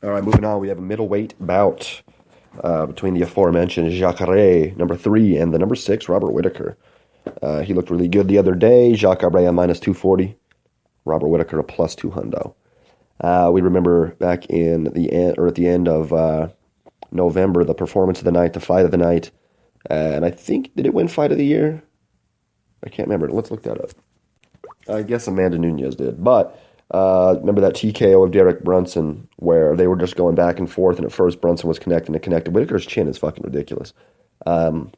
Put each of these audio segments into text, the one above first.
All right, moving on. We have a middleweight bout between the aforementioned Jacare, number 3, and the number 6, Robert Whittaker. He looked really good the other day. Jacare a minus 240. Robert Whittaker a plus 200. We remember back in the end, or at the end of November, the performance of the night, the fight of the night. And I think, did it win fight of the year? I can't remember. Let's look that up. I guess Amanda Nunes did. But remember that TKO of Derek Brunson where they were just going back and forth, and at first Brunson was connecting. Whittaker's chin is fucking ridiculous. And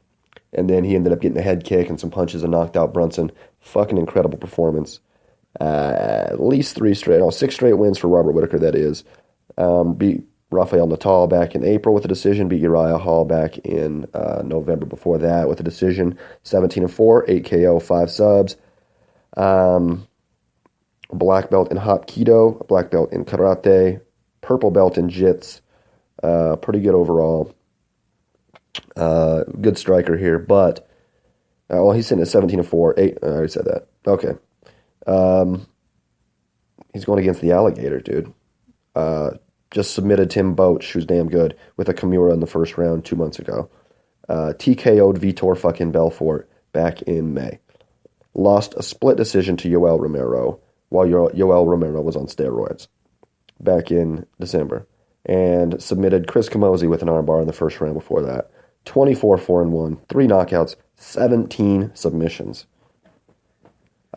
then he ended up getting a head kick and some punches and knocked out Brunson. Fucking incredible performance. At least 6 straight wins for Robert Whittaker, that is. Beat Rafael Natal back in April with a decision. Beat Uriah Hall back in November before that with a decision. 17-4, 8 KO, 5 subs. A black belt in Hapkido, a black belt in Karate, purple belt in Jits. Pretty good overall. Good striker here, but he's sitting at 17-4, 8. I already said that. Okay. He's going against the Alligator, dude. Just submitted Tim Boach, who's damn good, with a Kimura in the first round 2 months ago. TKO'd Vitor fucking Belfort back in May. Lost a split decision to Yoel Romero while Yoel Romero was on steroids back in December. And submitted Chris Camozzi with an armbar in the first round before that. 24-4-1, 3 knockouts, 17 submissions.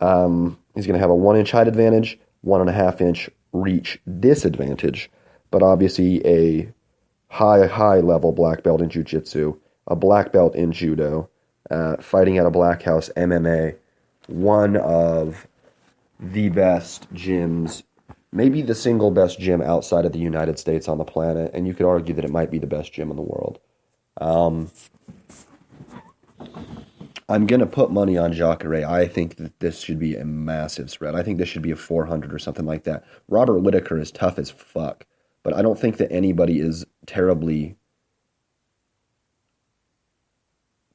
He's going to have a 1-inch height advantage, 1.5-inch reach disadvantage, but obviously a high level black belt in jiu-jitsu, a black belt in judo, fighting at a Black House MMA, one of the best gyms, maybe the single best gym outside of the United States on the planet, and you could argue that it might be the best gym in the world. I'm going to put money on Jacare. I think that this should be a massive spread. I think this should be a 400 or something like that. Robert Whittaker is tough as fuck, but I don't think that anybody is terribly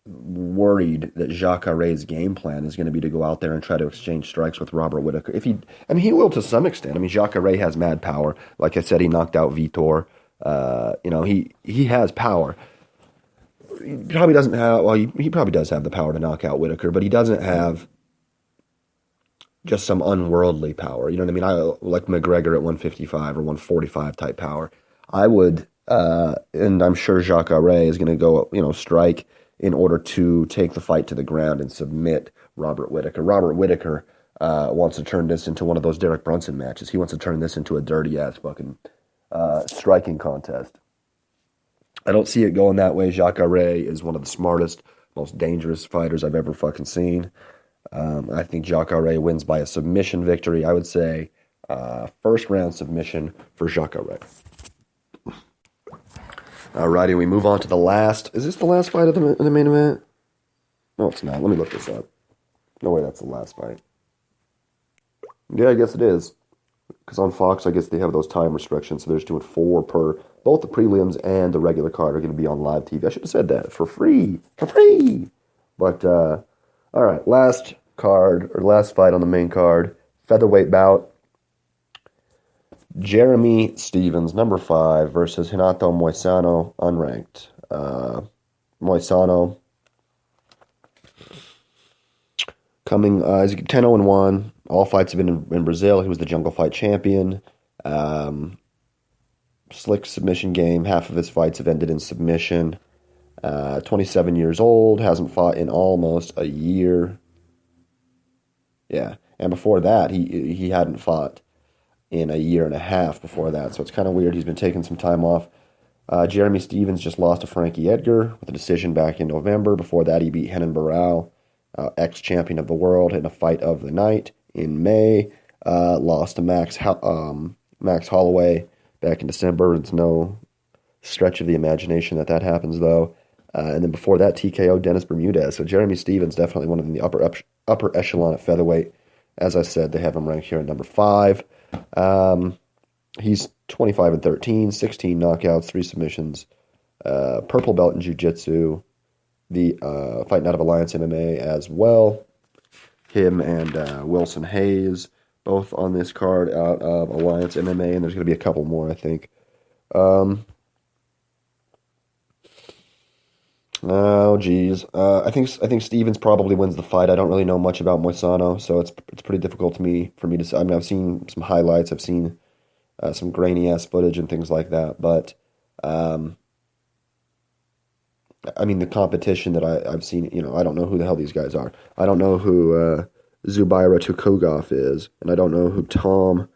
worried that Jacare's game plan is going to be to go out there and try to exchange strikes with Robert Whittaker. He will to some extent. I mean, Jacare has mad power. Like I said, he knocked out Vitor. He has power. He probably doesn't have, he probably does have the power to knock out Whittaker, but he doesn't have just some unworldly power. You know what I mean? I like McGregor at 155 or 145 type power. I would, and I'm sure Jacare is going to go, strike in order to take the fight to the ground and submit Robert Whittaker. Robert Whittaker wants to turn this into one of those Derek Brunson matches. He wants to turn this into a dirty-ass fucking striking contest. I don't see it going that way. Jacare is one of the smartest, most dangerous fighters I've ever fucking seen. I think Jacare wins by a submission victory. I would say first round submission for Jacare. Alrighty, we move on to the last. Is this the last fight of the main event? No, it's not. Let me look this up. No way, that's the last fight. Yeah, I guess it is. Because on Fox, I guess they have those time restrictions, so they're just doing 4 per. Both the prelims and the regular card are going to be on live TV. I should have said that. For free. But, all right, last fight on the main card. Featherweight bout. Jeremy Stephens, number 5, versus Renato Moisano, unranked. Moisano coming, he's 10-0-1. All fights have been in Brazil. He was the Jungle Fight champion. Slick submission game. Half of his fights have ended in submission. 27 years old. Hasn't fought in almost a year. Yeah. And before that, he hadn't fought in a year and a half before that. So it's kind of weird. He's been taking some time off. Jeremy Stephens just lost to Frankie Edgar with a decision back in November. Before that, he beat Renan Barão, ex-champion of the world, in a fight of the night in May. Lost to Max Holloway back in December. It's no stretch of the imagination that happens, though. And then before that, TKO Dennis Bermudez. So Jeremy Stephens definitely one of them in the upper echelon at featherweight. As I said, they have him ranked here at number 5. He's 25-13, 16 knockouts, 3 submissions. Purple belt in jiu-jitsu. The fighting out of Alliance MMA as well. Him and Wilson Hayes, both on this card out of Alliance MMA, and there's going to be a couple more, I think. Um, oh, geez. I think Stevens probably wins the fight. I don't really know much about Moisano, so it's pretty difficult for me to say. I mean, I've seen some highlights. I've seen some grainy ass footage and things like that. But um, I mean, the competition that I've seen, I don't know who the hell these guys are. I don't know who Zubaira Tukogov is, and I don't know who Tom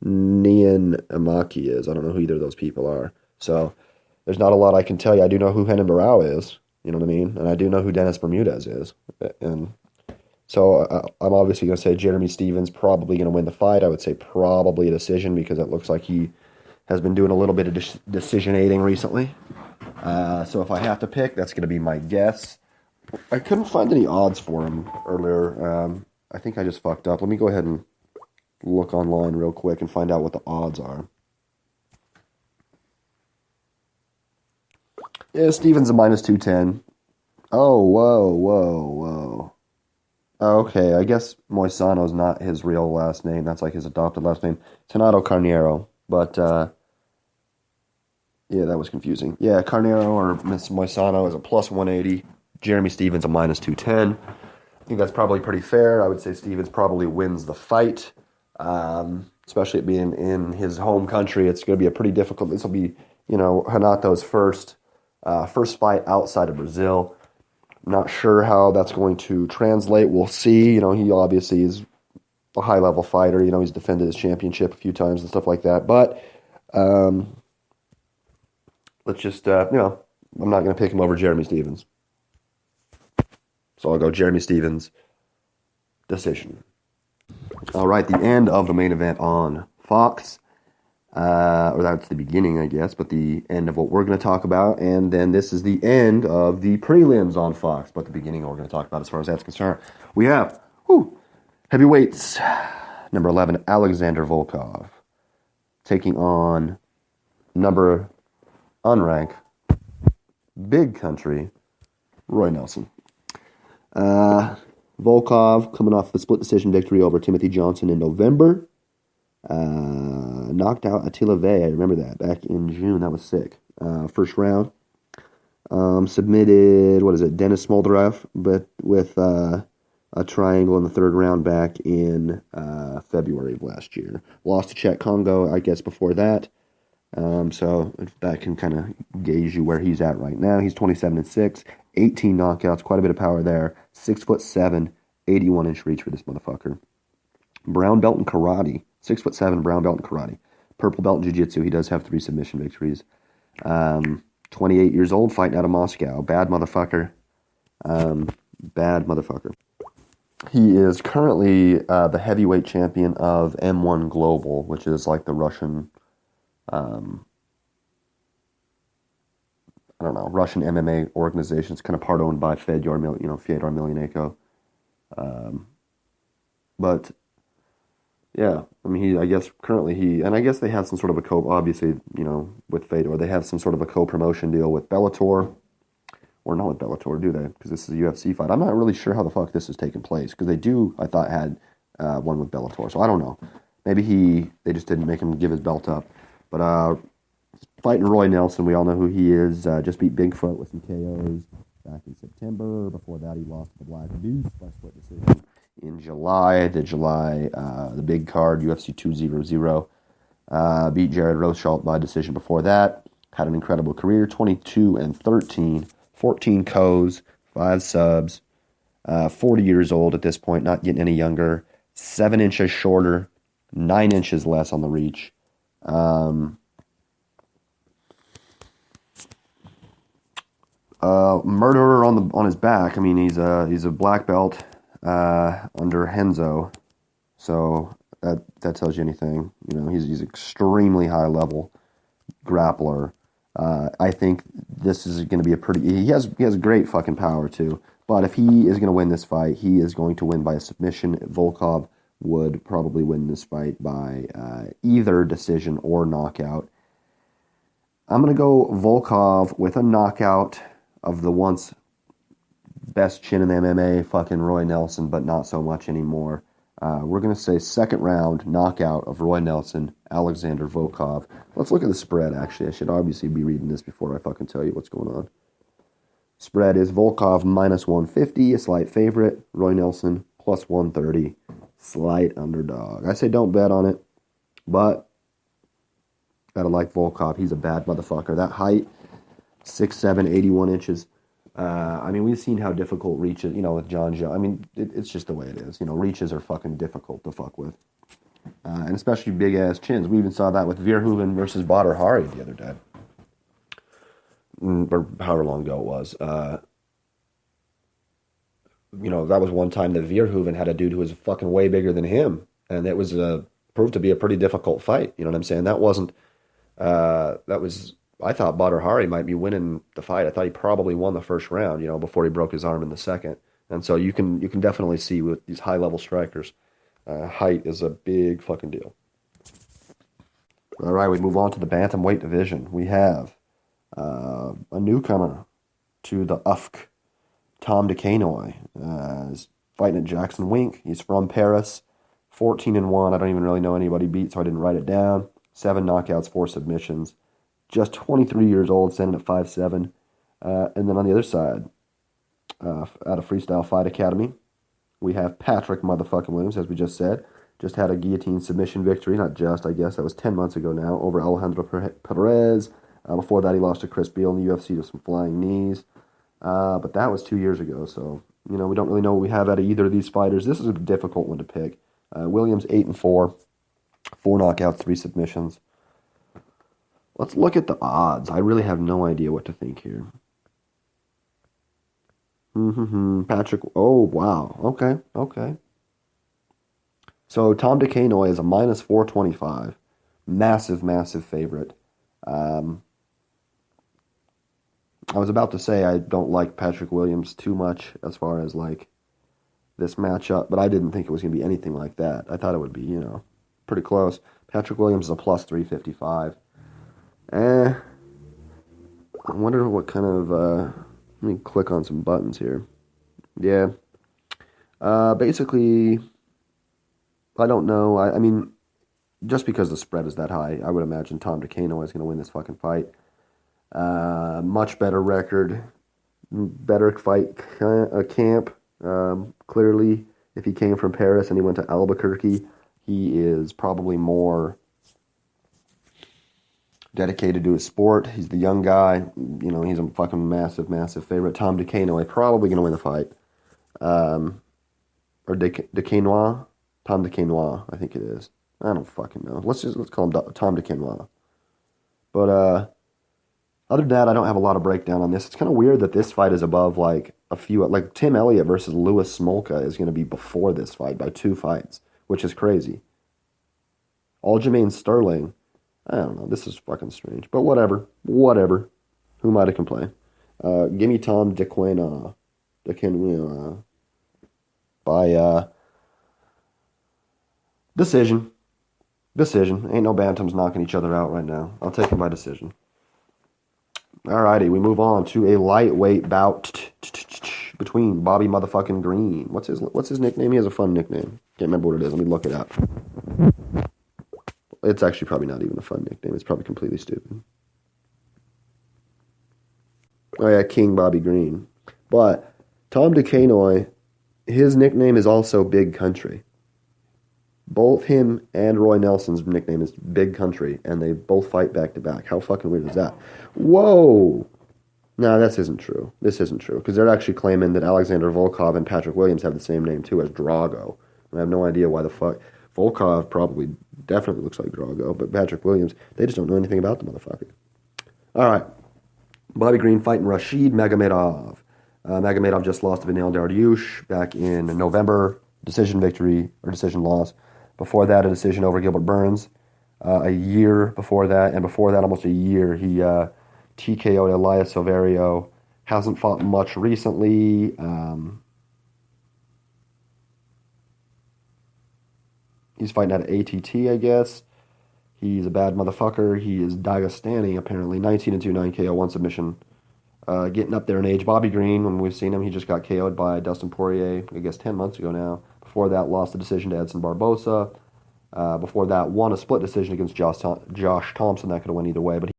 Nian Amaki is. I don't know who either of those people are. So there's not a lot I can tell you. I do know who Renan Barão is. You know what I mean? And I do know who Dennis Bermudez is. And so I'm obviously going to say Jeremy Stevens probably going to win the fight. I would say probably a decision because it looks like he has been doing a little bit of decisionating recently. So if I have to pick, that's going to be my guess. I couldn't find any odds for him earlier. I think I just fucked up. Let me go ahead and look online real quick and find out what the odds are. Yeah, Stevens a minus 210. Oh, whoa. Okay, I guess Moisano's not his real last name. That's like his adopted last name. Tenato Carneiro. But, yeah, that was confusing. Yeah, Carneiro or Miss Moisano is a plus 180. Jeremy Stevens a minus 210. I think that's probably pretty fair. I would say Stevens probably wins the fight, especially it being in his home country. It's going to be a pretty difficult. This will be, Renato's first fight outside of Brazil. Not sure how that's going to translate. We'll see. He obviously is a high-level fighter. He's defended his championship a few times and stuff like that. But let's just, I'm not going to pick him over Jeremy Stevens. So I'll go Jeremy Stevens, decision. All right, the end of the main event on Fox. Or that's the beginning, I guess, but the end of what we're going to talk about. And then this is the end of the prelims on Fox, but the beginning of what we're going to talk about as far as that's concerned. We have heavyweights. Number 11, Alexander Volkov, taking on number unranked, big country, Roy Nelson. Volkov coming off the split decision victory over Timothy Johnson in November. Knocked out Attila Vey. I remember that back in June. That was sick. First round. Submitted, Dennis Smolderev, but with a triangle in the third round back in February of last year. Lost to Czech Congo, I guess, before that. So that can kind of gauge you where he's at right now. He's 27-6, 18 knockouts, quite a bit of power there. 6'7", 81-inch reach for this motherfucker. Brown belt in karate, 6'7", brown belt in karate. Purple belt in jiu-jitsu. He does have 3 submission victories. 28 years old, fighting out of Moscow. Bad motherfucker. He is currently the heavyweight champion of M1 Global, which is like the Russian, Russian MMA organization. It's kind of part owned by Fyodor Emelianenko. But yeah, I mean, I guess they have some sort of a obviously, with Fedor, they have some sort of a co-promotion deal with Bellator, or not with Bellator, do they? Because this is a UFC fight. I'm not really sure how the fuck this is taking place, because they do, I thought, had one with Bellator, so I don't know. Maybe they just didn't make him give his belt up. But fighting Roy Nelson, we all know who he is. Just beat Bigfoot with some KOs back in September. Before that, he lost to the Black Deuce by split decision in July. The big card, UFC 200. Beat Jared Rosholt by decision before that. Had an incredible career, 22-13, 14 KOs, 5 subs. 40 years old at this point, not getting any younger. 7 inches shorter, 9 inches less on the reach. Murderer on his back. I mean, he's a black belt under Henzo, so that tells you anything. He's extremely high level grappler. I think this is going to be he has great fucking power too. But if he is going to win this fight, he is going to win by a submission. Volkov would probably win this fight by either decision or knockout. I'm going to go Volkov with a knockout of the once best chin in the MMA, fucking Roy Nelson, but not so much anymore. We're going to say second round knockout of Roy Nelson, Alexander Volkov. Let's look at the spread, actually. I should obviously be reading this before I fucking tell you what's going on. Spread is Volkov minus 150, a slight favorite. Roy Nelson plus 130, slight underdog. I say don't bet on it, but gotta like Volkov. He's a bad motherfucker. That height, 6'7", 81 inches. I mean, we've seen how difficult reaches, with John Jones. I mean, it's just the way it is. Reaches are fucking difficult to fuck with. And especially big-ass chins. We even saw that with Verhoeven versus Badr Hari the other day. Or however long ago it was. That was one time that Verhoeven had a dude who was fucking way bigger than him. And it was proved to be a pretty difficult fight. You know what I'm saying? That wasn't... I thought Badr Hari might be winning the fight. I thought he probably won the first round, before he broke his arm in the second. And so you can definitely see with these high-level strikers, height is a big fucking deal. All right, we move on to the bantamweight division. We have a newcomer to the UFC, Tom DeCanoy, is fighting at Jackson Wink. He's from Paris, 14-1. I don't even really know anybody beat, so I didn't write it down. 7 knockouts, 4 submissions. Just 23 years old, standing at 5'7". And then on the other side, out of Freestyle Fight Academy, we have Patrick motherfucking Williams, as we just said. Just had a guillotine submission victory. Not just, I guess. That was 10 months ago now, over Alejandro Perez. Before that, he lost to Chris Beal in the UFC with some flying knees. But that was 2 years ago, so, we don't really know what we have out of either of these fighters. This is a difficult one to pick. Williams, 8-4. 4 knockouts, 3 submissions. Let's look at the odds. I really have no idea what to think here. Patrick. Oh, wow. Okay. So Tom DeCanoy is a minus 425. Massive favorite. I was about to say I don't like Patrick Williams too much as far as like this matchup, but I didn't think it was going to be anything like that. I thought it would be, pretty close. Patrick Williams is a plus 355. I wonder what kind of, let me click on some buttons here. Yeah. Basically, I don't know. I mean, just because the spread is that high, I would imagine Tom DeCanoy is going to win this fucking fight. Much better record, better fight camp. Clearly, if he came from Paris and he went to Albuquerque, he is probably more dedicated to his sport. He's the young guy. He's a fucking massive favorite. Tom DeCanoy probably going to win the fight. Or DeCanoy? Tom DeCanoy, I think it is. I don't fucking know. Let's call him Tom DeCanoy. But other than that, I don't have a lot of breakdown on this. It's kind of weird that this fight is above like a few. Like Tim Elliott versus Louis Smolka is going to be before this fight by 2 fights, which is crazy. Aljamain Sterling, I don't know. This is fucking strange. But whatever. Who am I to complain? Give me Tom DeCanoy by decision. Ain't no bantams knocking each other out right now. I'll take him by decision. Alrighty, we move on to a lightweight bout between Bobby motherfucking Green. What's his nickname? He has a fun nickname. Can't remember what it is. Let me look it up. It's actually probably not even a fun nickname. It's probably completely stupid. Oh yeah, King Bobby Green. But Tom DeCanoy, his nickname is also Big Country. Both him and Roy Nelson's nickname is Big Country, and they both fight back-to-back. How fucking weird is that? Whoa! No, this isn't true. Because they're actually claiming that Alexander Volkov and Patrick Williams have the same name, too, as Drago. And I have no idea why the fuck. Volkov definitely looks like Drago, but Patrick Williams, they just don't know anything about the motherfucker. All right. Bobby Green fighting Rashid Magomedov. Magomedov just lost to Beneil Dariush back in November. Decision victory, or decision loss. Before that, a decision over Gilbert Burns. A year before that, and before that, almost a year, he TKO'd Elias Silverio. Hasn't fought much recently. He's fighting out of ATT, I guess. He's a bad motherfucker. He is Dagestani, apparently. 19-2, 9 KO, 1 submission. Getting up there in age. Bobby Green, when we've seen him, he just got KO'd by Dustin Poirier, I guess 10 months ago now. Before that, lost the decision to Edson Barbosa. Before that, won a split decision against Josh Thompson. That could have went either way, but